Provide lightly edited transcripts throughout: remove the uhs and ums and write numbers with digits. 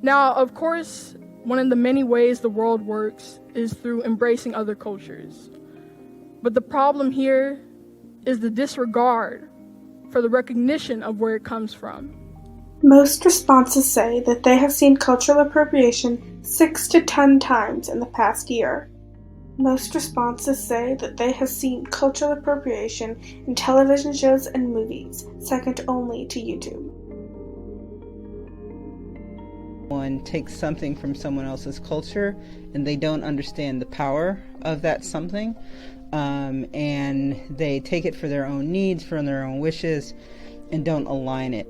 Now, of course, one of the many ways the world works is through embracing other cultures. But the problem here is the disregard for the recognition of where it comes from. Most responses say that they have seen cultural appropriation 6 to 10 times in the past year. Most responses say that they have seen cultural appropriation in television shows and movies, second only to YouTube. One takes something from someone else's culture and they don't understand the power of that something, and they take it for their own needs, for their own wishes, and don't align it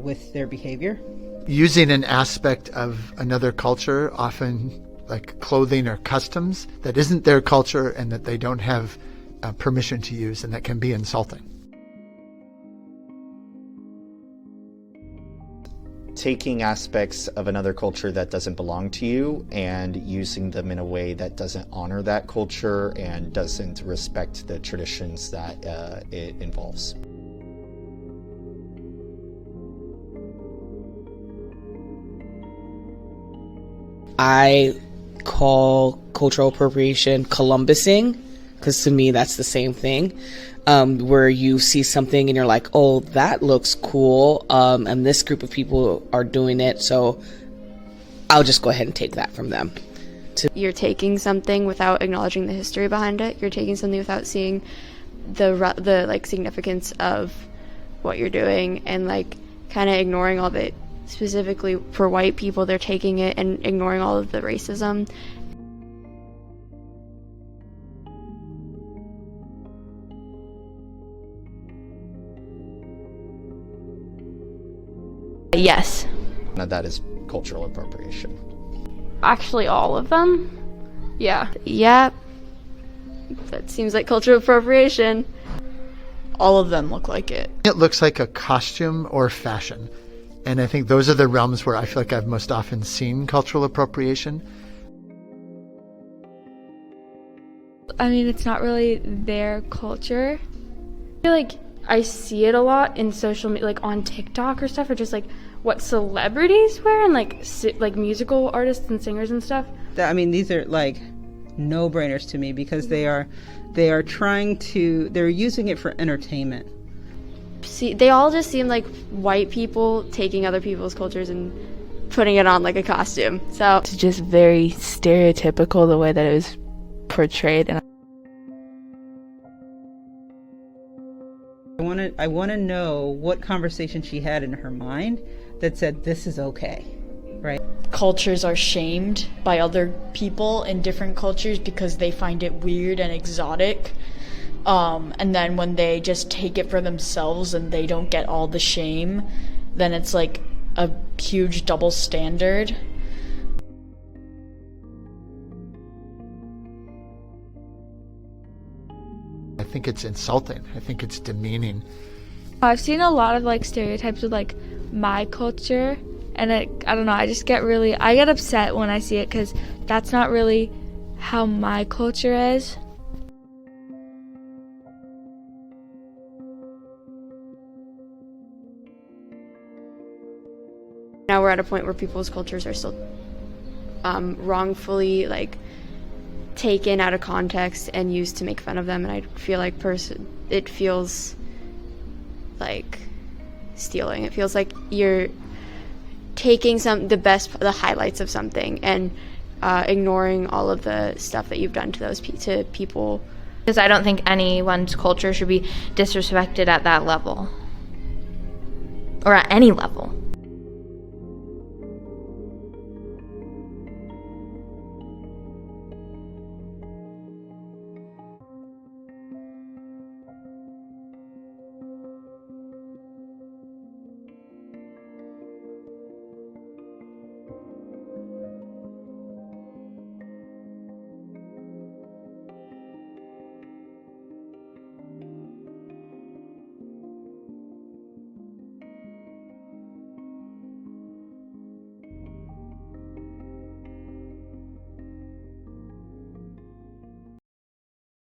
with their behavior. Using an aspect of another culture, often like clothing or customs, that isn't their culture and that they don't have permission to use, and that can be insulting. Taking aspects of another culture that doesn't belong to you and using them in a way that doesn't honor that culture and doesn't respect the traditions that it involves. I call cultural appropriation Columbusing, because to me that's the same thing. Where you see something and you're like, oh, that looks cool, and this group of people are doing it, so I'll just go ahead and take that from them. You're taking something without acknowledging the history behind it. You're taking something without seeing the like significance of what you're doing, and like kind of ignoring all of it. Specifically for white people, they're taking it and ignoring all of the racism. Yes. Now that is cultural appropriation. Actually, all of them. Yeah. Yeah. That seems like cultural appropriation. All of them look like it. It looks like a costume or fashion. And I think those are the realms where I feel like I've most often seen cultural appropriation. I mean, it's not really their culture. I feel like I see it a lot in social media, like on TikTok or stuff, or just like what celebrities wear, and like musical artists and singers and stuff. I mean, these are like no-brainers to me, because they are trying to, they're using it for entertainment. See, they all just seem like white people taking other people's cultures and putting it on like a costume. So It's just very stereotypical the way that it was portrayed. And I want to know what conversation she had in her mind that said this is okay, right? Cultures are shamed by other people in different cultures because they find it weird and exotic. And then when they just take it for themselves and they don't get all the shame, then it's like a huge double standard. I think it's insulting. I think it's demeaning. I've seen a lot of like stereotypes with like my culture, and I don't know, I get upset when I see it, because that's not really how my culture is. now we're at a point where people's cultures are still wrongfully like taken out of context and used to make fun of them, and I feel like it feels like stealing. It feels like you're taking the highlights of something and ignoring all of the stuff that you've done to people. Because I don't think anyone's culture should be disrespected at that level, or at any level.